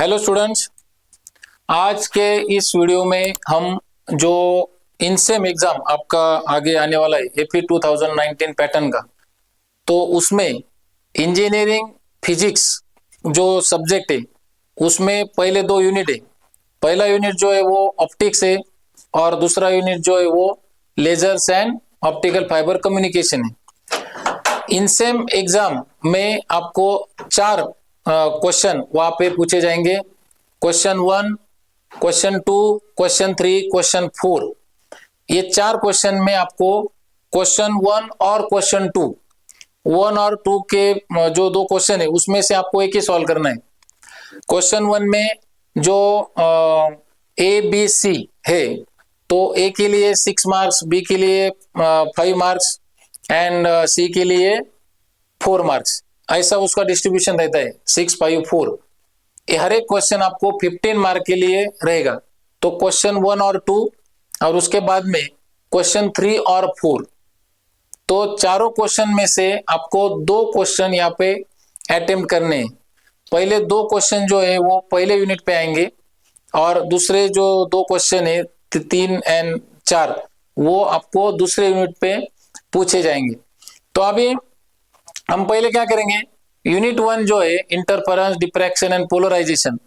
Hello students, आज के इस वीडियो में हम जो इनसेम एग्जाम आपका आगे आने वाला है एपी 2019 पैटर्न का, तो उसमें इंजीनियरिंग फिजिक्स जो सब्जेक्ट है उसमें पहले दो यूनिट है। पहला यूनिट जो है वो ऑप्टिक्स है और दूसरा यूनिट जो है वो lasers and optical fibre communication है। इनसेम एग्जाम में आपको चार क्वेश्चन वहां पे पूछे जाएंगे। Question 1, question 2, question 3, question 4। ये चार क्वेश्चन में आपको क्वेश्चन 1 और क्वेश्चन 2, 1 और 2 के जो दो क्वेश्चन है उसमें से आपको एक ही सॉल्व करना है। क्वेश्चन 1 में जो ए बी सी है, तो ए के लिए 6 मार्क्स, बी के लिए 5 मार्क्स एंड सी के लिए 4 मार्क्स, ऐसा उसका डिस्ट्रीब्यूशन रहता है 6, 5, 4। ये हर एक क्वेश्चन आपको 15 मार्क के लिए रहेगा। तो क्वेश्चन 1 और 2 और उसके बाद में क्वेश्चन 3 और 4, तो चारों क्वेश्चन में से आपको दो क्वेश्चन यहाँ पे अटेम्प्ट करने हैं। पहले दो क्वेश्चन जो है वो पहले यूनिट पे आएंगे और दूसरे जो दो क्वेश्चन है 3 एंड 4 वो आपको दूसरे यूनिट पे पूछे जाएंगे। तो अभी हम पहले क्या करेंगे, यूनिट 1 जो है इंटरफेरेंस, डिफ्रैक्शन एंड पोलराइजेशन,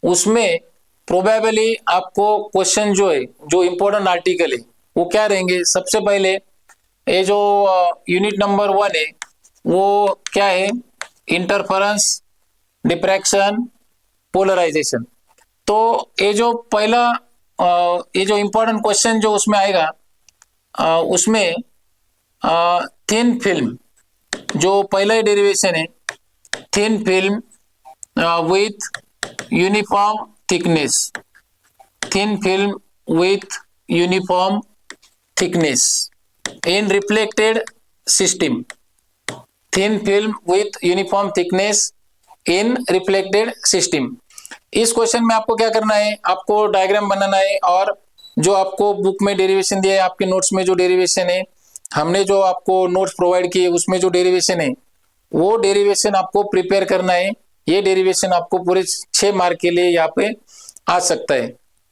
उसमें प्रोबेबली आपको क्वेश्चन जो है, जो इंपॉर्टेंट आर्टिकल है वो क्या रहेंगे। सबसे पहले ये जो यूनिट नंबर 1 है वो क्या है, इंटरफेरेंस, डिफ्रैक्शन, पोलराइजेशन। तो ये जो पहला ये जो इंपॉर्टेंट क्वेश्चन जो उसमें आएगा, उसमें थिन फिल्म जो पहला डेरिवेशन है, thin film with uniform thickness, thin film with uniform thickness in reflected system, thin film with uniform thickness in reflected system. इस क्वेश्चन में आपको क्या करना है, आपको डायग्राम बनाना है और जो आपको बुक में डेरिवेशन दिया है, आपके नोट्स में जो डेरिवेशन है, हमने जो आपको नोट्स प्रोवाइड किए उसमें जो डेरिवेशन है वो डेरिवेशन आपको प्रिपेयर करना है। ये डेरिवेशन आपको पूरे 6 मार्क के लिए यहाँ पे आ सकता है।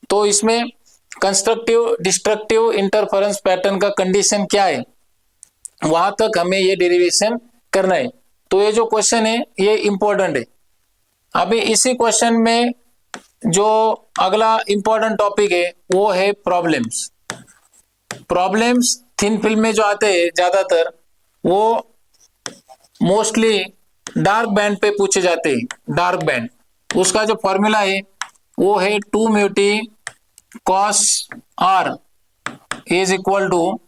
तो इसमें कंस्ट्रक्टिव, डिस्ट्रक्टिव इंटरफेरेंस पैटर्न का कंडीशन क्या है, वहां तक हमें ये डेरिवेशन करना है। तो ये जो क्वेश्चन है ये इंपॉर्टेंट है। अभी इसी क्वेश्चन में जो अगला इंपॉर्टेंट टॉपिक है वो है प्रॉब्लम्स। प्रॉब्लम्स थिन फिल्म में जो आते हैं ज्यादातर वो मोस्टली डार्क बैंड पे पूछे जाते हैं। डार्क बैंड, उसका जो फॉर्मूला है वो है 2 mu t cos r is equal to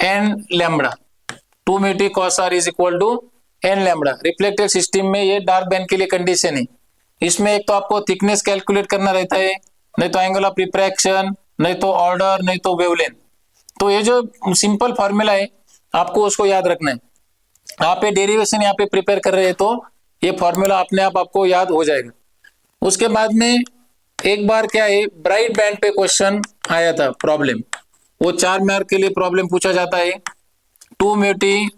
n lambda. 2 mu t cos r is equal to n lambda. Reflected system में ये डार्क बैंड के लिए कंडीशन है। इसमें एक तो आपको थिकनेस कैलकुलेट करना रहता है, नहीं तो एंगल ऑफ रिफ्रैक्शन, नहीं तो ऑर्डर, नहीं तो वेवलेंथ। तो ये जो सिंपल फॉर्मूला है आपको उसको याद रखना है। आप ये डेरिवेशन यहाँ पे प्रिपेयर कर रहे हैं तो ये फॉर्मूला अपने आप आपको याद हो जाएगा। उसके बाद में एक बार क्या है, ब्राइट बैंड पे क्वेश्चन आया था प्रॉब्लम, वो 4 मार्क के लिए प्रॉब्लम पूछा जाता है। 2 mu t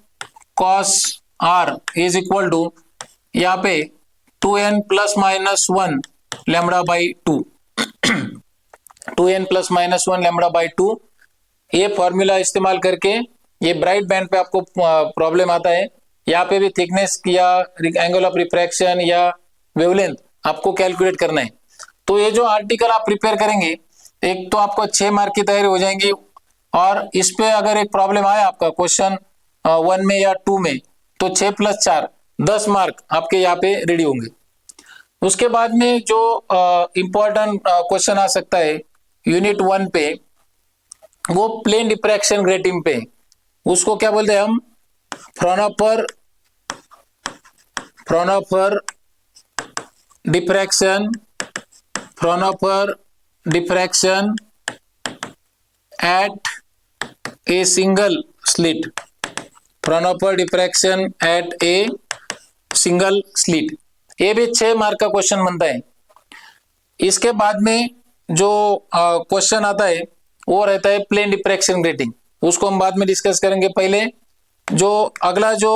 cos r is equal to यहाँ पे 2n plus minus 1 lambda by 2 2n plus minus 1 lambda by 2। ये फॉर्मूला इस्तेमाल करके ये ब्राइट बैंड पे आपको प्रॉब्लम आता है। यहाँ पे भी थिकनेस या एंगल ऑफ रिफ्रैक्शन या वेवलेंथ आपको कैलकुलेट करना है। तो ये जो आर्टिकल आप प्रिपेयर करेंगे, एक तो आपको 6 मार्क की तैयारी हो जाएंगी, और इस पे अगर एक प्रॉब्लम आया आपका क्वेश्चन 1 में या 2 में, तो 6 प्लस 4 10 मार्क आपके यहाँ पे रेडी होंगे। उसके बाद में जो इंपॉर्टेंट क्वेश्चन आ सकता है यूनिट 1 पे, वो प्लेन डिफ्रैक्शन ग्रेटिंग पे, उसको क्या बोलते हैं हम, Fraunhofer diffraction, Fraunhofer diffraction at a single slit, Fraunhofer diffraction at a single slit. ये भी 6 मार्क का क्वेश्चन बनता है। इसके बाद में जो क्वेश्चन आता है वो रहता है प्लेन डिफ्रैक्शन ग्रेटिंग, उसको हम बाद में डिस्कस करेंगे। पहले जो अगला जो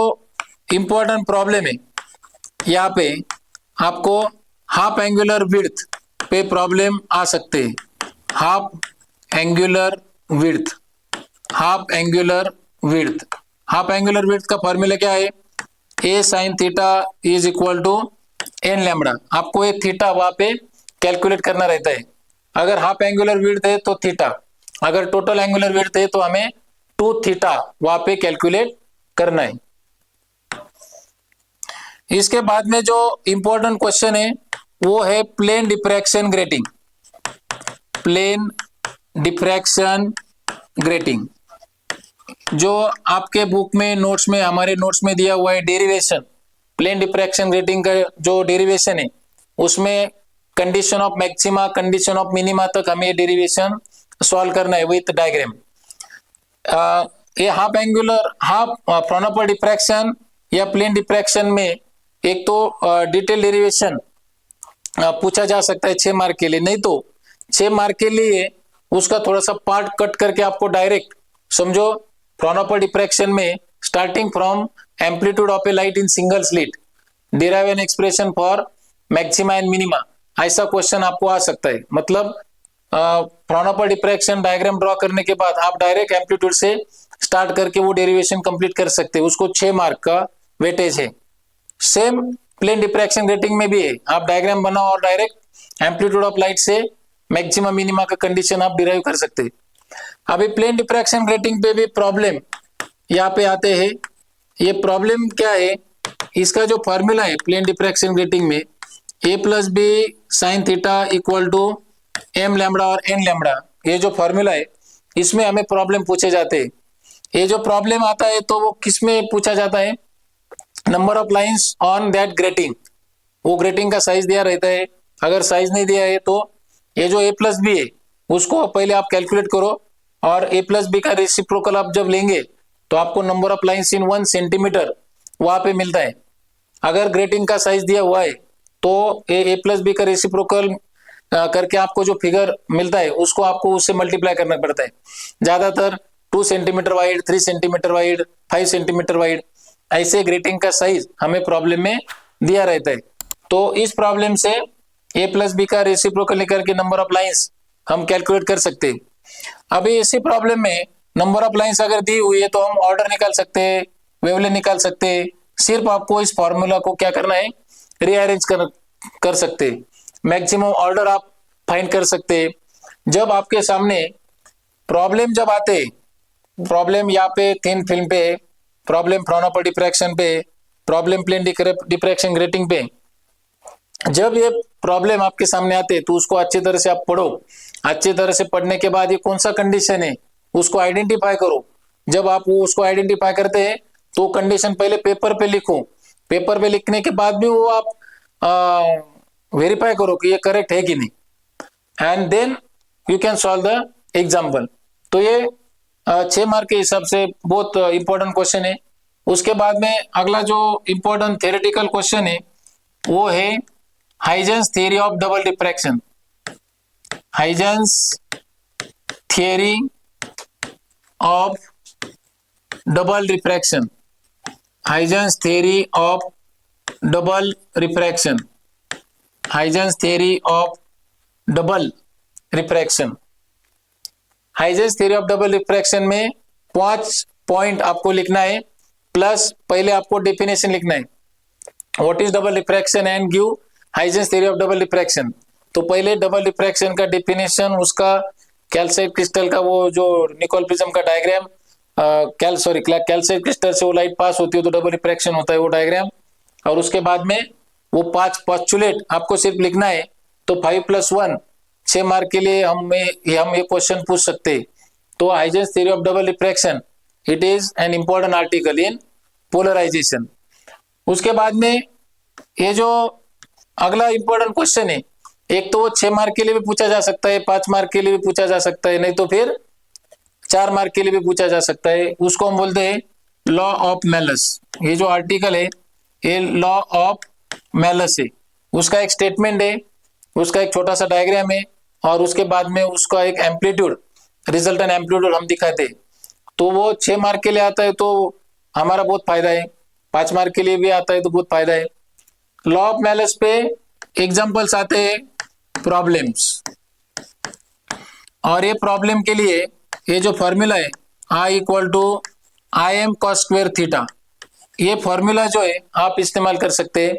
इंपॉर्टेंट प्रॉब्लम है, यहाँ पे आपको हाफ एंगुलर विड्थ पे प्रॉब्लम आ सकते हैं। Half angular width, half angular width, half angular width का फॉर्मूला क्या है? A sine theta is equal to n lambda. आपको एक थीटा वहां पे कैलकुलेट करना रहता है। अगर हाफ एंगुलर विड्थ है तो थीटा, अगर टोटल एंगुलर विड्थ है तो हमें 2 थीटा वहां पे कैलकुलेट करना है। इसके बाद में जो इंपॉर्टेंट क्वेश्चन है वो है plane diffraction grating. Plane diffraction grating जो आपके बुक में नोट्स में, हमारे नोट्स में दिया हुआ है डेरिवेशन। प्लेन डिफ्रैक्शन ग्रेटिंग का जो डेरिवेशन है उसमें condition of maxima, condition of minima तक हमें ये डेरिवेशन सॉल्व करना है विथ डायग्राम। ये हाफ एंगुलर, हाफ फ्रोनोपर डिफ्रैक्शन या प्लेन डिफ्रैक्शन में एक तो डिटेल डेरिवेशन पूछा जा सकता है 6 मार्क के लिए, नहीं तो 6 मार्क के लिए उसका थोड़ा सा पार्ट कट करके आपको डायरेक्ट समझो फ्रोनोपर डिफ्रैक्शन में starting from amplitude of A light in single slit derive an expression for maxima and minima, ऐसा क्वेश्चन आपको आ सकता है। मतलब फ्रोनोपर डिफ्रैक्शन डायग्राम ड्रॉ करने के बाद आप डायरेक्ट एम्पलीट्यूड से स्टार्ट करके वो डेरिवेशन कंप्लीट कर सकते हैं, उसको 6 मार्क का वेटेज है। सेम प्लेन डिफ्रैक्शन ग्रेटिंग में भी है, आप डायग्राम बनाओ और डायरेक्ट एम्पलीट्यूड ऑफ लाइट से मैक्सिमा मिनिमा का कंडीशन आप डिराइव कर सकते हैं। अभी प्लेन डिफ्रैक्शन ग्रेटिंग पे भी प्रॉब्लम यहाँ पे आते हैं। ये प्रॉब्लम क्या है, इसका जो फॉर्मूला है प्लेन डिफ्रैक्शन ग्रेटिंग में a plus B sine theta equal to M lambda और एन लैम्बडा, ये जो फॉर्मूला है इसमें हमें प्रॉब्लम पूछे जाते हैं। ये जो प्रॉब्लम आता है तो वो किस में पूछा जाता है? Number of lines on that grating, वो ग्रेटिंग का साइज दिया रहता है। अगर साइज नहीं दिया है तो ये जो a प्लस बी है उसको पहले आप कैलकुलेट करो और a प्लस बी का रेसिप्रोकल आप जब लेंगे तो आपको number of lines in 1 centimetre वहां पे मिलता है। अगर ग्रेटिंग का साइज दिया हुआ है तो a प्लस बी का रेसिप्रोकल करके आपको जो फिगर मिलता है उसको आपको उससे मल्टीप्लाई करना पड़ता है। ज्यादातर 2 centimetre wide, 3 centimetre wide, 5 centimetre wide, ऐसे ग्रेटिंग का साइज हमें प्रॉब्लम में दिया रहता है। तो इस प्रॉब्लम से a प्लस बी का रेसिप्रोकल लेकर के नंबर ऑफ लाइंस हम कैलकुलेट कर सकते हैं। अभी इसी प्रॉब्लम में नंबर ऑफ लाइंस अगर दी हुई है तो हम ऑर्डर निकाल सकते हैं, वेवलेंथ निकाल सकते हैं। सिर्फ आपको इस फॉर्मूला को क्या करना है, रीअरेंज कर सकते हैं। मैक्सिमम ऑर्डर आप फाइंड कर सकते हैं। जब आपके सामने प्रॉब्लम जब आते, प्रॉब्लम यहाँ पे थिन फिल्म पे, प्रॉब्लम फ्रोनोपर डिफ्रैक्शन पे, प्रॉब्लम प्लेन डिफ्रैक्शन ग्रेटिंग पे, जब ये प्रॉब्लम आपके सामने आते तो उसको अच्छी तरह से आप पढ़ो। अच्छी तरह से पढ़ने के बाद ये कौन सा कंडीशन है उसको आइडेंटिफाई करो। जब आप वो उसको आइडेंटिफाई करते हैं तो कंडीशन पहले पेपर पे लिखो। पेपर पे लिखने के बाद भी वो आप वेरीफाई करो कि ये करेक्ट है कि नहीं, and then you can solve the example. तो ये 6 मार्क के हिसाब से बहुत इंपॉर्टेंट क्वेश्चन है। उसके बाद में अगला जो इंपॉर्टेंट थ्योरेटिकल क्वेश्चन है वो है Huygens theory of double diffraction. Huygens theory of double refraction, Huygens theory of double refraction, Huygens theory of double refraction. Huygens theory of double refraction में 5 पॉइंट आपको लिखना है, प्लस पहले आपको डेफिनेशन लिखना है what is double refraction and give Huygens theory of double refraction. तो पहले डबल रिफ्रैक्शन का डेफिनेशन, उसका कैल्साइट क्रिस्टल का वो जो निकोल प्रिज्म का डायग्राम, कैल्साइट क्रिस्टल से वो लाइट पास होती है तो डबल रिफ्रैक्शन होता है वो डायग्राम, और उसके बाद में वो 5 पोस्टुलेट आपको सिर्फ लिखना है। तो 5 + 1 6 मार्क के लिए हम ये क्वेश्चन पूछ सकते हैं। तो Huygens theory of double refraction it is an important article in polarisation. उसके बाद में ये जो अगला इंपॉर्टेंट क्वेश्चन है, एक तो वो 6 मार्क के लिए भी पूछा जा सकता है, 5 मार्क के लिए भी पूछा जा सकता है, नहीं तो फिर 4 मार्क के लिए भी पूछा जा सकता है। उसको हम बोलते हैं लॉ ऑफ मेलस। ये जो आर्टिकल है ये लॉ ऑफ मेलस है, उसका एक स्टेटमेंट है, उसका एक छोटा सा डायग्राम है, और उसके बाद में उसका एक एम्पलीट्यूड, रिजल्टेंट एम्पलीट्यूड हम दिखाते हैं। तो वो 6 मार्क के लिए आता है तो हमारा बहुत फायदा है, 5 मार्क के लिए भी आता है तो बहुत फायदा है। लॉ ऑफ मेलस पे एग्जाम्पल्स आते हैं प्रॉब्लम्स, और ये प्रॉब्लम के लिए ये जो फॉर्मूला है I equal to I M cos square theta, ये फॉर्मूला जो है आप इस्तेमाल कर सकते हैं।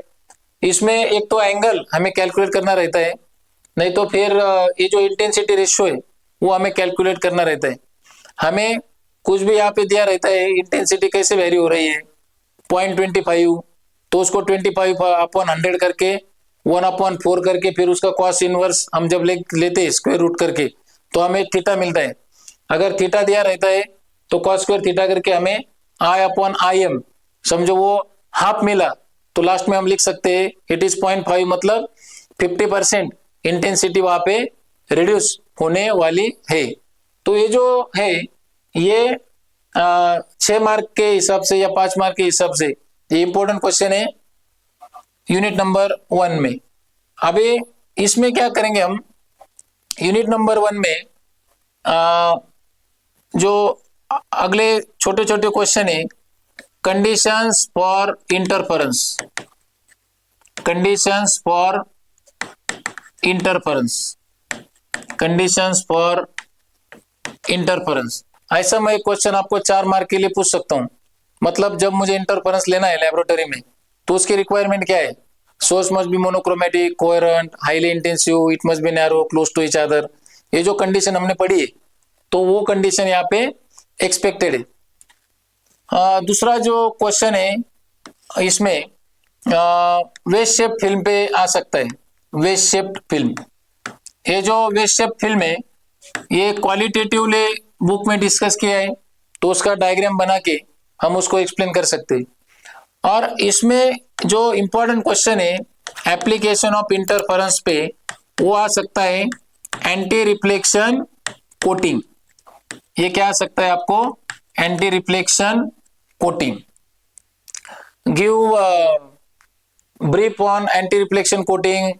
इसमें एक तो एंगल हमें कैलकुलेट करना रहता है, नहीं तो फिर ये जो इंटेंसिटी रेशियो है वो हमें कैलकुलेट करना रहता है। हमें कुछ भी यहाँ पे दिया रहता है, इंटेंसिटी कैसे वेरी हो रही है 0.25, तो उसको 25/100 करके 1/4 करके फिर उसका कॉस इनवर्स हम जब लेते हैं स्क्वायर रूट करके, तो हमें थीटा मिलता है। अगर थीटा दिया रहता है तो कॉस स्क्वायर थीटा करके हमें I/Im, समझो वो हाफ मिला तो लास्ट में हम लिख सकते हैं इट इज 0.5, मतलब 50% इंटेंसिटी वहां पे रिड्यूस होने वाली है। तो ये जो है ये 6 मार्क के हिसाब से या 5 मार्क के हिसाब से ये इंपॉर्टेंट क्वेश्चन है यूनिट नंबर 1 में। अभी इसमें क्या करेंगे हम, यूनिट नंबर 1 में जो अगले छोटे छोटे क्वेश्चन है, conditions for interference, conditions for interference, conditions for interference. ऐसा मैं एक क्वेश्चन आपको 4 मार्क के लिए पूछ सकता हूं। मतलब जब मुझे इंटरफेरेंस लेना है लेबोरेटरी में तो उसकी रिक्वायरमेंट क्या है, source must be monochromatic, coherent, highly intensive, it must be narrow, close to each other. ये जो कंडीशन हमने पढ़ी है तो वो कंडीशन यहाँ पे एक्सपेक्टेड है। दूसरा जो क्वेश्चन है इसमें वेज शेप फिल्म पे आ सकता है, वेज शेप्ड फिल्म। ये जो वेज शेप फिल्म है ये क्वालिटेटिवली बुक में डिस्कस किया है, तो उसका डायग्राम बना के हम उसको एक्सप्लेन कर सकते हैं। और इसमें जो इंपॉर्टेंट क्वेश्चन है एप्लीकेशन ऑफ इंटरफेरेंस पे, वो आ सकता है एंटी रिफ्लेक्शन कोटिंग। ये क्या आ सकता है आपको, anti reflection coating. Give brief on anti reflection coating,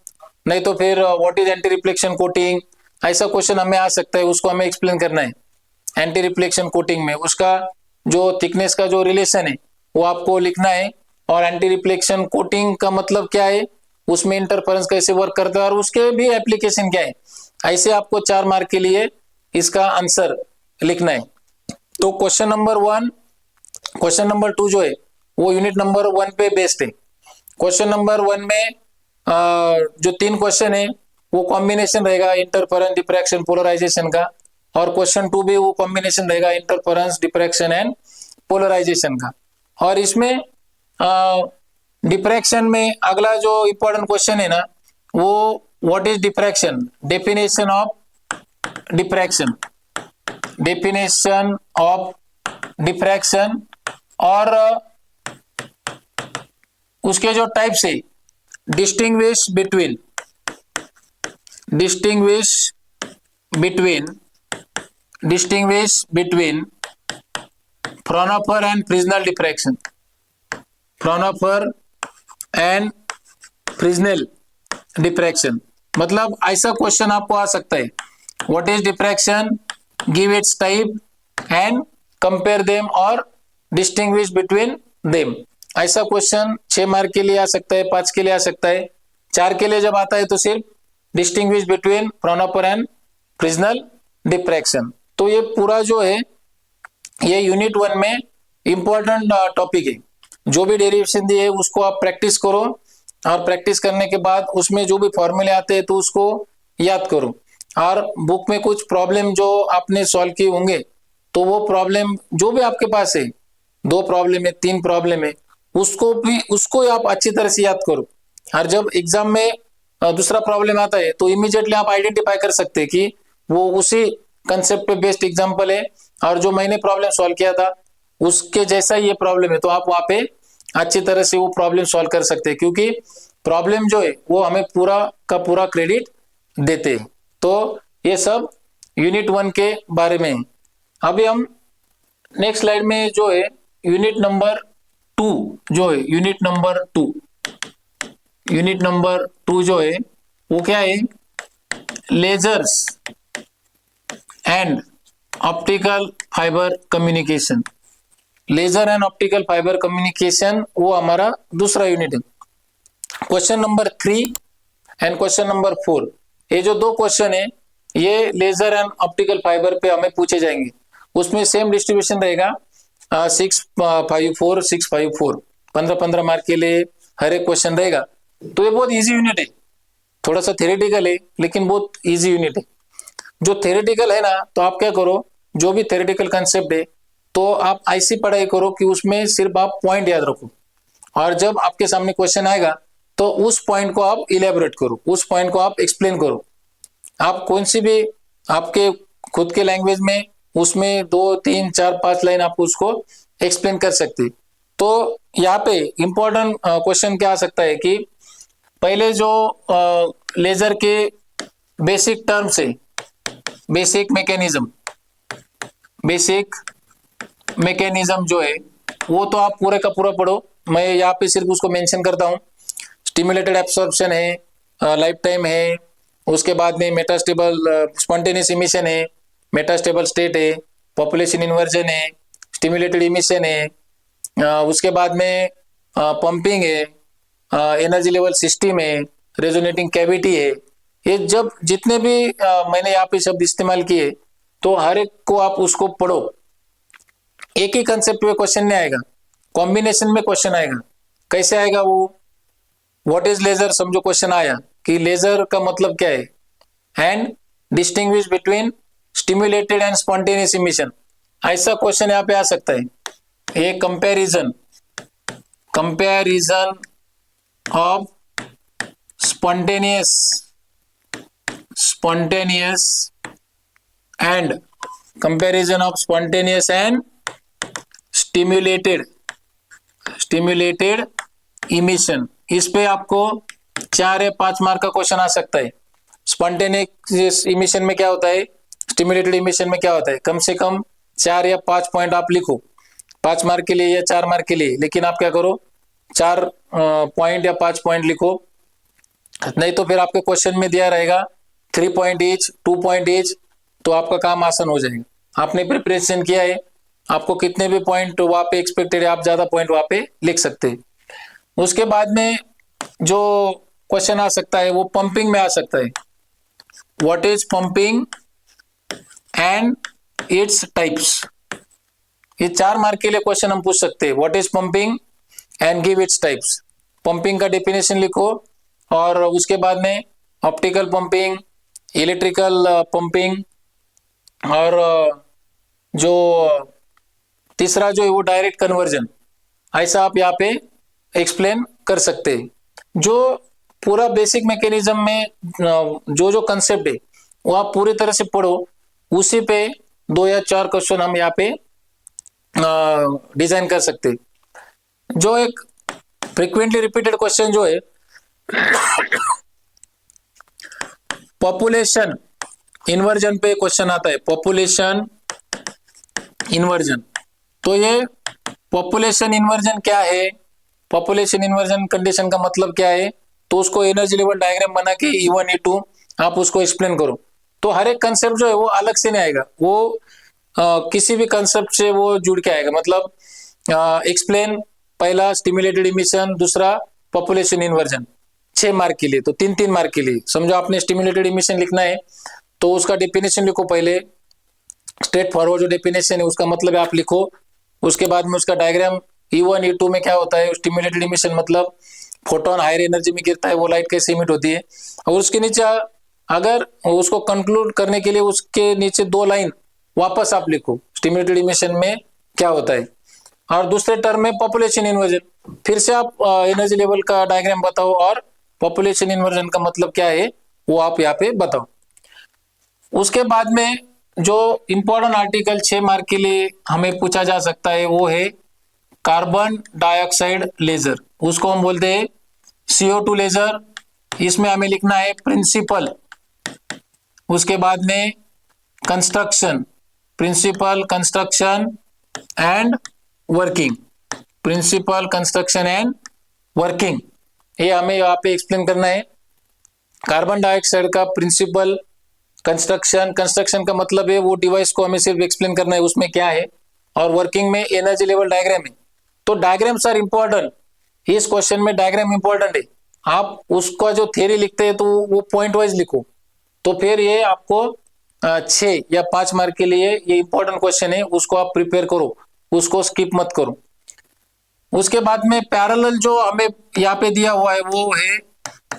नहीं तो फिर what is anti reflection coating, ऐसा क्वेश्चन हमें आ सकता है, उसको हमें एक्सप्लेन करना है। एंटी रिफ्लेक्शन कोटिंग में उसका जो थिकनेस का जो रिलेशन है वो आपको लिखना है, और एंटी रिफ्लेक्शन कोटिंग का मतलब क्या है, उसमें इंटरफेरेंस कैसे वर्क करता है और उसके भी एप्लीकेशन क्या है। ऐसे आपको 4 मार्क के लिए इसका आंसर लिखना है। तो क्वेश्चन नंबर 1, क्वेश्चन नंबर 2 जो है वो यूनिट नंबर 1 पे बेस्ड है। क्वेश्चन नंबर 1 में जो 3 क्वेश्चन है वो कॉम्बिनेशन रहेगा इंटरफेरेंस, डिफ्रैक्शन, पोलराइजेशन का, और क्वेश्चन 2 भी वो कॉम्बिनेशन रहेगा इंटरफेरेंस, डिफ्रैक्शन एंड पोलराइजेशन का। और इसमें डिफ्रैक्शन में अगला जो इंपॉर्टेंट क्वेश्चन है ना वो what is diffraction, definition of diffraction, definition of diffraction, और उसके जो टाइप्स है distinguish between, distinguish between Fraunhofer and Fresnel diffraction, Fraunhofer and Fresnel diffraction. मतलब ऐसा क्वेश्चन आपको आ सकता है, what is diffraction, give its type and compare them और डिस्टिंग्विश बिटवीन देम। ऐसा क्वेश्चन 6 मार्क के लिए आ सकता है, 5 के लिए आ सकता है। 4 के लिए जब आता है तो सिर्फ distinguish between Fraunhofer and Fresnel diffraction. तो ये पूरा जो है ये यूनिट 1 में इंपॉर्टेंट टॉपिक है। जो भी डेरिवेशन दिए है उसको आप प्रैक्टिस करो, और प्रैक्टिस करने के बाद उसमें जो भी फॉर्मूले आते हैं तो उसको याद करो। और बुक में कुछ प्रॉब्लम जो आपने सॉल्व किए होंगे तो वो प्रॉब्लम जो भी आपके पास है, 2 प्रॉब्लम है, 3 प्रॉब्लम है, उसको आप अच्छी तरह से याद करो। और जब एग्जाम में दूसरा प्रॉब्लम आता है तो इमीडिएटली आप आइडेंटिफाई कर सकते हैं कि वो उसी कंसेप्ट पे बेस्ड एग्जाम्पल है, और जो मैंने प्रॉब्लम सॉल्व किया था उसके जैसा ही ये प्रॉब्लम है, तो आप वहां पे अच्छी तरह से वो प्रॉब्लम सॉल्व कर सकते हैं, क्योंकि प्रॉब्लम जो है वो हमें पूरा का पूरा क्रेडिट देते हैं। तो ये सब यूनिट 1 के बारे में है। अभी हम नेक्स्ट स्लाइड में जो है यूनिट नंबर 2 जो है, यूनिट नंबर 2 जो है वो क्या है, lasers and optical fibre communication. Laser and optical fibre communication वो हमारा दूसरा यूनिट है। Question number 3, and question number 4, ये जो दो क्वेश्चन है ये लेजर एंड ऑप्टिकल फाइबर पे हमें पूछे जाएंगे। उसमें सेम डिस्ट्रीब्यूशन रहेगा, 654 654, 15-15 मार्क के लिए हर एक क्वेश्चन रहेगा। तो ये बहुत इजी यूनिट है, थोड़ा सा थ्योरेटिकल है लेकिन बहुत इजी यूनिट है। जो थ्योरेटिकल है ना, तो आप क्या करो, जो भी थ्योरेटिकल कंसेप्ट है तो आप ऐसी पढ़ाई करो कि उसमें सिर्फ आप पॉइंट याद रखो, और जब आपके सामने क्वेश्चन आएगा तो उस पॉइंट को आप इलेबोरेट करो, उस पॉइंट को आप एक्सप्लेन करो। आप कौन सी भी आपके खुद के लैंग्वेज में उसमें 2 3 4 5 लाइन आप उसको एक्सप्लेन कर सकते। तो यहाँ पे इंपॉर्टेंट क्वेश्चन क्या आ सकता है कि पहले जो लेजर के बेसिक टर्म्स है, बेसिक मैकेनिज्म जो है वो तो आप पूरे का पूरा पढ़ो। मैं यहाँ पे सिर्फ उसको मेंशन करता हूँ। स्टिमुलेटेड एब्सॉर्प्शन है, लाइफ टाइम है, उसके बाद में मेटास्टेबल स्पॉन्टेनियस इमिशन है, मेटास्टेबल स्टेट है, पॉपुलेशन इन्वर्जन है, स्टिमुलेटेड इमिशन है, उसके बाद में पंपिंग है, एनर्जी लेवल सिस्टम है, रेजोनेटिंग कैविटी है। ये जब जितने भी मैंने यहाँ पे शब्द इस्तेमाल किए तो हर एक को आप उसको पढ़ो। एक ही कंसेप्ट पे क्वेश्चन नहीं आएगा, कॉम्बिनेशन में क्वेश्चन आएगा। कैसे आएगा वो, व्हाट इज लेजर समझो क्वेश्चन आया कि लेजर का मतलब क्या है, and distinguish between stimulated and spontaneous emission, ऐसा क्वेश्चन यहाँ पे आ सकता है। ये comparison of spontaneous and comparison of spontaneous and stimulated emission. इस पे आपको 4 या 5 मार्क का क्वेश्चन आ सकता है। स्पॉन्टेनियस इमिशन में क्या होता है, स्टिमुलेटेड इमिशन में क्या होता है, कम से कम 4 या 5 पॉइंट आप लिखो, 5 मार्क के लिए या 4 मार्क के लिए। लेकिन आप क्या करो, 4 पॉइंट या 5 पॉइंट लिखो, नहीं तो फिर आपके क्वेश्चन में दिया रहेगा 3 पॉइंट ईच, 2 पॉइंट ईच, तो आपका काम आसान हो जाएगा। आपने प्रिपरेशन किया है, आपको कितने भी पॉइंट वहां पे एक्सपेक्टेड है, आप ज्यादा पॉइंट वहां पे लिख सकते हैं। उसके बाद में जो क्वेश्चन आ सकता है वो पंपिंग में आ सकता है। What is pumping and its types, ये 4 मार्क के लिए क्वेश्चन हम पूछ सकते हैं। What is pumping and give its types, pumping का डेफिनेशन लिखो, और उसके बाद में ऑप्टिकल पंपिंग, इलेक्ट्रिकल पंपिंग, और जो तीसरा जो है वो डायरेक्ट कन्वर्जन, ऐसा आप यहाँ पे एक्सप्लेन कर सकते हैं। जो पूरा बेसिक मैकेनिज्म में जो जो कंसेप्ट है वो आप पूरी तरह से पढ़ो, उसी पे 2 या 4 क्वेश्चन हम यहाँ पे डिजाइन कर सकते हैं। जो एक फ्रिक्वेंटली रिपीटेड क्वेश्चन जो है पॉपुलेशन इन्वर्जन पे क्वेश्चन आता है, पॉपुलेशन इन्वर्जन। तो ये पॉपुलेशन इन्वर्जन क्या है, पॉपुलेशन इन्वर्जन कंडीशन का मतलब क्या है, तो उसको एनर्जी लेवल डायग्राम बना के E1 E2 आप उसको एक्सप्लेन करो। तो हर एक कंसेप्ट जो है वो अलग से नहीं आएगा, वो किसी भी कंसेप्ट से वो जुड़ के आएगा। मतलब एक्सप्लेन पहला स्टिमुलेटेड इमिशन, दूसरा पॉपुलेशन इन्वर्जन, 6 मार्क के लिए, तो 3-3 मार्क के लिए। समझो आपने स्टिमुलेटेड इमिशन लिखना है तो उसका डेफिनेशन लिखो, पहले स्ट्रेट फॉरवर्ड जो डेफिनेशन है उसका मतलब आप लिखो, उसके बाद में उसका डायग्राम E1 E2 में क्या होता है। स्टिमुलेटेड इमिशन मतलब फोटोन हायर एनर्जी में गिरता है, वो लाइट कैसे इमिट होती है, और उसके नीचे अगर उसको कंक्लूड करने के लिए उसके नीचे 2 लाइन वापस आप लिखो, स्टिमुलेटेड इमिशन में क्या होता है। और दूसरे टर्म में पॉपुलेशन इन्वर्जन, फिर से आप एनर्जी लेवल का डायग्राम बताओ और पॉपुलेशन इन्वर्जन का मतलब क्या है वो आप यहाँ पे बताओ। उसके बाद में जो इंपॉर्टेंट आर्टिकल 6 मार्क के लिए हमें पूछा जा सकता है वो है कार्बन डाइऑक्साइड लेजर, उसको हम बोलते हैं CO2 लेजर। इसमें हमें लिखना है प्रिंसिपल, उसके बाद में construction, principle construction and working, principle construction and working, ये हमें यहाँ पे एक्सप्लेन करना है। कार्बन डाइऑक्साइड का प्रिंसिपल कंस्ट्रक्शन, कंस्ट्रक्शन का मतलब है वो डिवाइस को हमें सिर्फ एक्सप्लेन करना है उसमें क्या है, और वर्किंग में एनर्जी लेवल डायग्राम है। तो डायग्राम्स आर इंपॉर्टेंट, इस क्वेश्चन में डायग्राम इंपॉर्टेंट है। आप उसका जो थ्योरी लिखते हैं तो वो पॉइंट वाइज लिखो, तो फिर ये आपको 6 या 5 मार्क के लिए ये इंपॉर्टेंट क्वेश्चन है, उसको आप प्रिपेयर करो, उसको स्किप मत करो। उसके बाद में पैरेलल जो हमें यहाँ पे दिया हुआ है वो है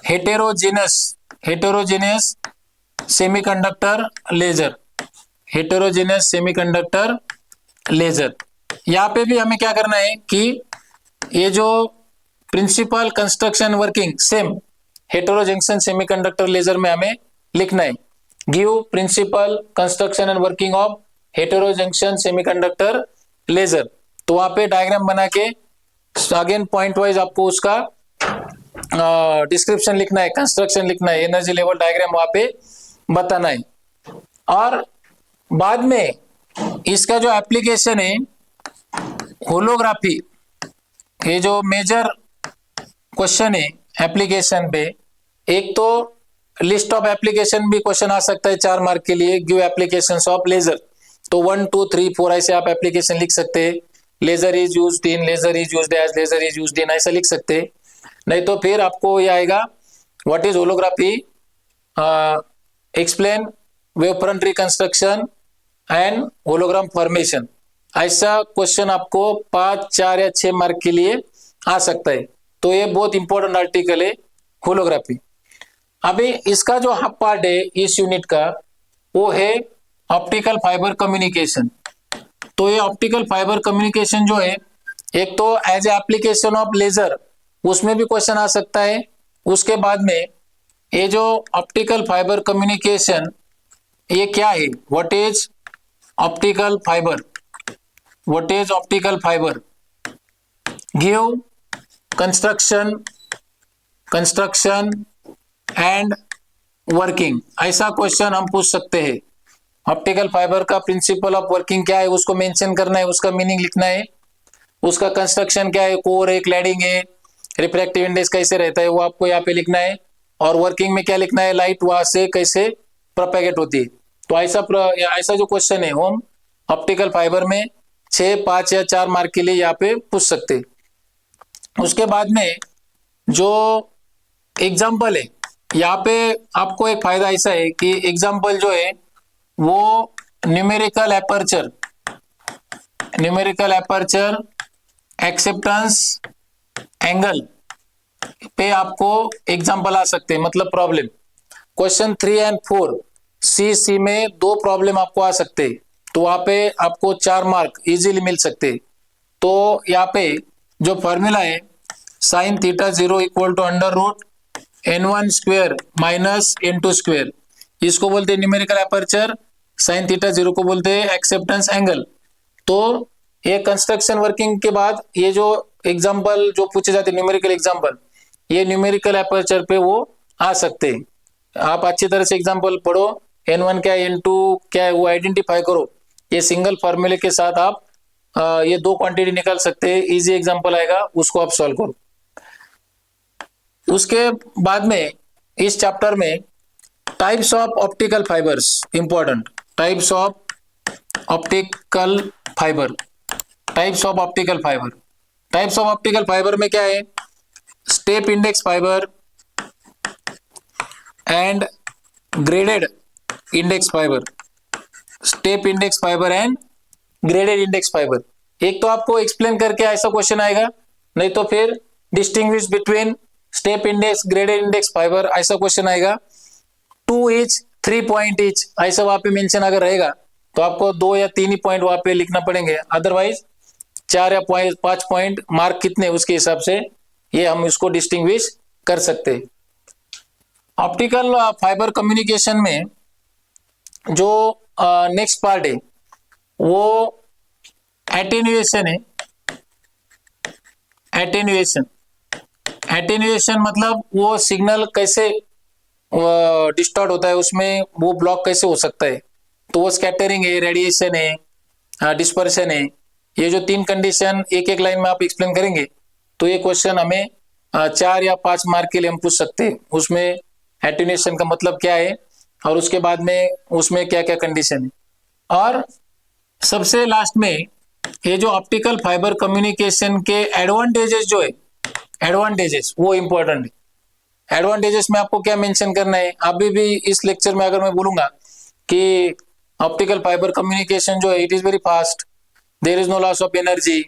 heterogeneous heterogeneous semiconductor laser, heterogeneous semiconductor laser. यहाँ पे भी हमें क्या करना है कि ये जो principle construction working same heterojunction semiconductor laser में हमें लिखना है, give principle construction and working of heterojunction semiconductor laser. तो वहां पे डायग्राम बना के अगेन पॉइंट वाइज आपको उसका डिस्क्रिप्शन लिखना है, कंस्ट्रक्शन लिखना है, एनर्जी लेवल डायग्राम वहां पे बताना है। और बाद में इसका जो एप्लीकेशन है होलोग्राफी, ये जो मेजर क्वेश्चन है एप्लीकेशन पे, एक तो लिस्ट ऑफ एप्लीकेशन भी क्वेश्चन आ सकता है 4 मार्क के लिए, गिव एप्लीकेशंस ऑफ लेजर। तो 1 2 3 4 ऐसे आप एप्लीकेशन लिख सकते हैं, laser is used in, laser is used as, laser is used in, ऐसा लिख सकते हैं। नहीं तो फिर आपको ये आएगा what is holography, explain wave front reconstruction and hologram formation, ऐसा क्वेश्चन आपको 5 4 या 6 मार्क के लिए आ सकता है। तो ये बहुत इंपॉर्टेंट आर्टिकल है होलोग्राफी। अभी इसका जो हाफ पार्ट है इस यूनिट का वो है ऑप्टिकल फाइबर कम्युनिकेशन। तो ये ऑप्टिकल फाइबर कम्युनिकेशन जो है, एक तो as a application of laser उसमें भी क्वेश्चन आ सकता है। उसके बाद में ये जो ऑप्टिकल फाइबर कम्युनिकेशन ये क्या है, what is optical fibre, what is optical fibre, give construction and working, ऐसा क्वेश्चन हम पूछ सकते हैं। ऑप्टिकल फाइबर का प्रिंसिपल ऑफ वर्किंग क्या है उसको मेंशन करना है, उसका मीनिंग लिखना है, उसका कंस्ट्रक्शन क्या है, कोर है, क्लैडिंग है, रिफ्रैक्टिव इंडेक्स कैसे रहता है वो आपको यहाँ पे लिखना है, और वर्किंग में क्या लिखना है, लाइट वहां से कैसे प्रोपेगेट होती है। तो ऐसा जो क्वेश्चन है हम ऑप्टिकल फाइबर में 6 5 या 4 मार्क के लिए यहाँ पे पूछ सकते हैं। उसके बाद में जो एग्जाम्पल है यहाँ पे आपको एक फायदा ऐसा है कि एग्जाम्पल जो है वो न्यूमेरिकल एपर्चर एक्सेप्टेंस एंगल पे आपको एग्जाम्पल आ सकते हैं, मतलब प्रॉब्लम क्वेश्चन 3 और 4 सी में 2 प्रॉब्लम आपको आ सकते हैं, तो वहां पे आपको 4 मार्क इजीली मिल सकते हैं। तो यहाँ पे जो फॉर्मूला है sine theta 0 equal to under root n1 square minus n2 square, इसको बोलते हैं न्यूमेरिकल एपर्चर, साइन थीटा 0 को बोलते हैं एक्सेप्टेंस एंगल। तो ये कंस्ट्रक्शन वर्किंग के बाद ये जो एग्जांपल जो पूछे जाते हैं न्यूमेरिकल एग्जांपल, ये न्यूमेरिकल एपर्चर पे वो आ सकते हैं। आप अच्छी तरह से एग्जांपल पढ़ो, n1 क्या है, n2 क्या है, वो आइडेंटिफाई करो। ये सिंगल फॉर्मूले के साथ आप ये 2 क्वांटिटी निकाल सकते हैं, इजी एग्जांपल आएगा, उसको आप सॉल्व करो। उसके बाद में इस चैप्टर में types of optical fibres, important types of optical fibre, types of optical fibre. Types of optical fibre में क्या है, step index fibre and graded index fibre, step index fibre and graded index fibre. एक तो आपको explain करके ऐसा question आएगा, नहीं तो फिर distinguish between step index graded index fibre, ऐसा क्वेश्चन आएगा। 2 ईच 3 पॉइंट ईच ऐसा वहां पे मेंशन अगर रहेगा तो आपको 2 या 3 ही पॉइंट वहां पे लिखना पड़ेंगे, अदरवाइज 4 या 5 पॉइंट मार्क कितने उसके हिसाब से ये हम इसको डिस्टिंग्विश कर सकते हैं। ऑप्टिकल फाइबर कम्युनिकेशन में जो नेक्स्ट पार्ट है वो एटेन्युएशन है। एटेन्युएशन मतलब वो सिग्नल कैसे डिस्टॉर्ट होता है, उसमें वो ब्लॉक कैसे हो सकता है। तो वो स्कैटरिंग है, रेडिएशन है, डिस्पर्शन है, ये जो 3 कंडीशन एक एक लाइन में आप एक्सप्लेन करेंगे तो ये क्वेश्चन हमें 4 या 5 मार्क के लिए हम पूछ सकते हैं। उसमें एटेन्युएशन का मतलब क्या है और उसके बाद में उसमें क्या क्या कंडीशन है। और सबसे लास्ट में ये जो ऑप्टिकल फाइबर कम्युनिकेशन के एडवांटेजेस जो है, एडवांटेजेस वो इंपॉर्टेंट है। एडवांटेजेस में आपको क्या मेंशन करना है, अभी भी इस लेक्चर में अगर मैं बोलूंगा कि ऑप्टिकल फाइबर कम्युनिकेशन जो है it is very fast, there is no loss of energy,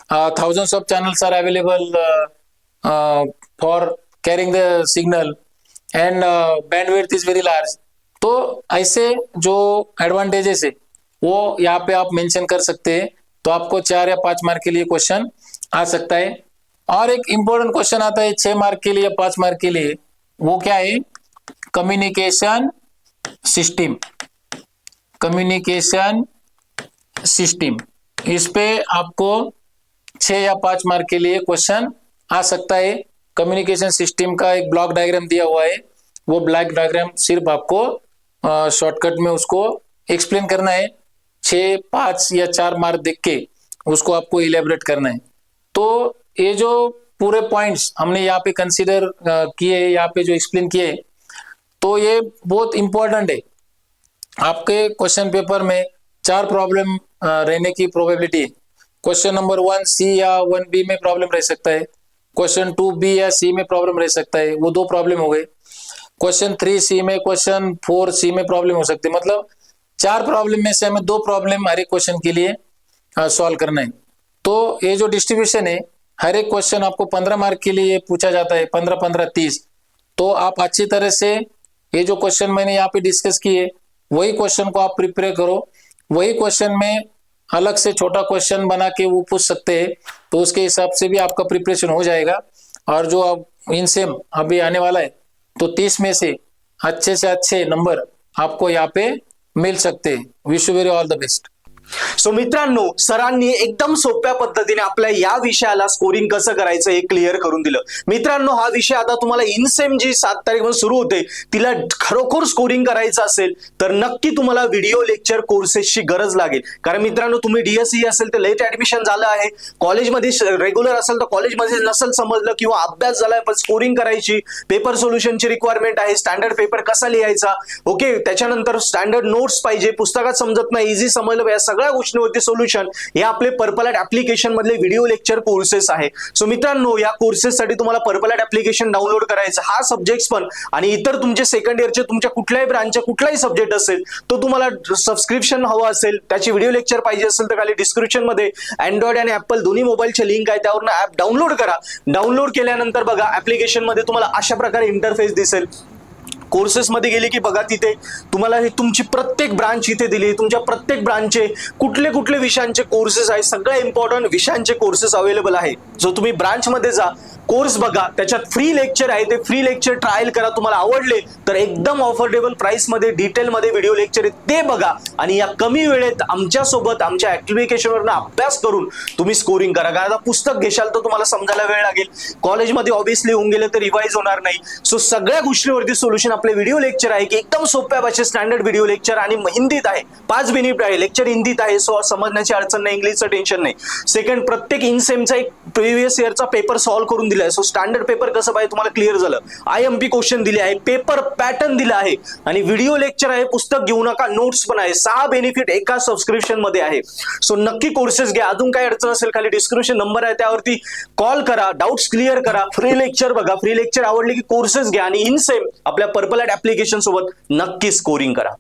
thousands of channels are available for carrying the signal and bandwidth is very large। तो ऐसे जो एडवांटेजेस है वो यहाँ पे आप मेंशन कर सकते हैं, तो आपको 4 या 5 मार्क के लिए क्वेश्चन आ सकता है। और एक इंपॉर्टेंट क्वेश्चन आता है 6 मार्क के लिए, 5 मार्क के लिए, वो क्या है, कम्युनिकेशन सिस्टम। कम्युनिकेशन सिस्टम, इस पे आपको 6 या 5 मार्क के लिए क्वेश्चन आ सकता है। कम्युनिकेशन सिस्टम का एक ब्लॉक डायग्राम दिया हुआ है, वो ब्लॉक डायग्राम सिर्फ आपको शॉर्टकट में उसको एक्सप्लेन करना है, 6, 5 या 4 मार्क देख के उसको आपको इलेबरेट करना है। तो ये जो पूरे पॉइंट्स हमने यहाँ पे कंसीडर किए, यहाँ पे जो एक्सप्लेन किए, तो ये बहुत इंपॉर्टेंट है। आपके क्वेश्चन पेपर में 4 प्रॉब्लम रहने की प्रोबेबिलिटी है। क्वेश्चन नंबर 1 सी या 1 बी में प्रॉब्लम रह सकता है, क्वेश्चन 2 बी या सी में प्रॉब्लम रह सकता है, वो 2 प्रॉब्लम हो गए। क्वेश्चन 3 सी में, क्वेश्चन 4 सी में प्रॉब्लम हो सकती है, मतलब 4 प्रॉब्लम में से हमें 2 प्रॉब्लम हर एक क्वेश्चन के लिए सॉल्व करना है। तो ये जो डिस्ट्रीब्यूशन है, हर एक क्वेश्चन आपको 15 मार्क के लिए पूछा जाता है, 15, 15, 30। तो आप अच्छी तरह से ये जो क्वेश्चन मैंने यहाँ पे डिस्कस किए वही क्वेश्चन को आप प्रिपेयर करो, वही क्वेश्चन में अलग से छोटा क्वेश्चन बना के वो पूछ सकते हैं, तो उसके हिसाब से भी आपका प्रिपरेशन हो जाएगा। और जो अब इनसेम अभी आने वाला है, तो 30 में से अच्छे नंबर आपको यहाँ पे मिल सकते हैं। Wish you very all the best. So मित्रांनो, सरांनी एकदम सोप्या पद्धतीने आपल्या या विषयाला स्कोरिंग कसं करायचं हे क्लिअर करून दिलं। मित्रांनो, हा विषय आता तुम्हाला इनसेम जी 7 तारीख सुरू होते तिला खरोखर स्कोरिंग करायचं असेल तर नक्की तुम्हाला व्हिडिओ लेक्चर कोर्सेसची गरज लागेल। कारण मित्रांनो, तुम्ही डीएससी असेल तर लेट ऍडमिशन झालं आहे, कॉलेजमध्ये रेग्युलर असेल तर कॉलेजमध्ये नसेल समजलं किंवा अभ्यास झालाय पण स्कोरिंग करायची, पेपर सोल्युशनची रिक्वायरमेंट आहे, स्टँडर्ड पेपर कसा लिहायचा, ओके, त्याच्यानंतर स्टँडर्ड नोट्स पाहिजे, पुस्तकात समजत नाही, इझी समजलं, सगळ्या गोष्टींवरती सोल्युशन हे आपले पर्पल ॲट ऍप्लिकेशन मधले व्हिडिओ लेक्चर कोर्सेस आहे। सो मित्रांनो, या कोर्सेससाठी तुम्हाला पर्पल ॲट ऍप्लिकेशन डाउनलोड करायचं, हा सब्जेक्ट्स पण आणि इतर तुमचे सेकंड इयरचे तुमच्या कुठल्याही ब्रांचचे कुठलाही सब्जेक्ट असेल तो तुम्हाला सबस्क्रिप्शन हवं असेल, त्याची व्हिडिओ लेक्चर पाहिजे असेल तर खाली डिस्क्रिप्शन मध्ये अँड्रॉइड आणि ऍपल दोन्ही मोबाईलचे लिंक आहे, त्यावरून ऍप डाउनलोड करा। डाउनलोड केल्यानंतर बघा ऍप्लिकेशन मध्ये तुम्हाला अशा प्रकारे इंटरफेस दिसेल। कोर्सेस मध्ये गेले की बघा तिथे तुम्हाला हे तुमची प्रत्येक ब्रांच इथे दिली, तुमच्या प्रत्येक ब्रांचचे कुठले कुठले विषयांचे कोर्सेस आहेत, सगळे इम्पॉर्टंट विषयांचे कोर्सेस अवेलेबल आहे। जो तुम्ही ब्रांच मध्ये जा, कोर्स बघा, त्याच्यात फ्री लेक्चर आहे, ते फ्री लेक्चर ट्रायल करा, तुम्हाला आवडले तर एकदम अफोर्डेबल प्राइस मध्ये डिटेल मध्ये व्हिडिओ लेक्चर आहे ते बघा आणि या कमी वेळेत आमच्या सोबत आमच्या ऍप्लिकेशनवरून अभ्यास करून तुम्ही स्कोरिंग करा। कारण आता पुस्तक घेशाल तर तुम्हाला समजायला वेळ लागेल, कॉलेजमध्ये ऑब्विसली होऊन गेले तर रिवाइज होणार नाही। सो सगळ्या गोष्टींवरती सोल्युशन आपले व्हिडिओ लेक्चर आहे की एकदम सोप्या भाषेत स्टँडर्ड व्हिडिओ लेक्चर आणि हिंदीत आहे, 5 मिनिट आहे लेक्चर, हिंदीत आहे, सो समजण्याची अडचण नाही, इंग्लिशचं टेन्शन नाही। सेकंड, प्रत्येक इनसेमचा एक प्रिव्हियस इयरचा पेपर सॉल्व्ह करून दिलाय, सो स्टँडर्ड पेपर कसं पाहिजे तुम्हाला क्लिअर झालं, आयएमपी क्वेश्चन दिले आहे, पेपर पॅटर्न दिला आहे आणि व्हिडिओ लेक्चर आहे, पुस्तक घेऊ नका, नोट्स पण आहे, 6 बेनिफिट एका सबस्क्रिप्शन मध्ये आहे। सो नक्की कोर्सेस घ्या। अजून काय अडचण असेल खाली डिस्क्रिप्शन नंबर आहे, त्यावरती कॉल करा, डाउट्स क्लिअर करा, फ्री लेक्चर बघा, फ्री लेक्चर आवडले की कोर्सेस घ्या आणि इनसेम आपल्या पर्पल ॲट ऍप्लिकेशन सोबत नक्की स्कोरिंग करा।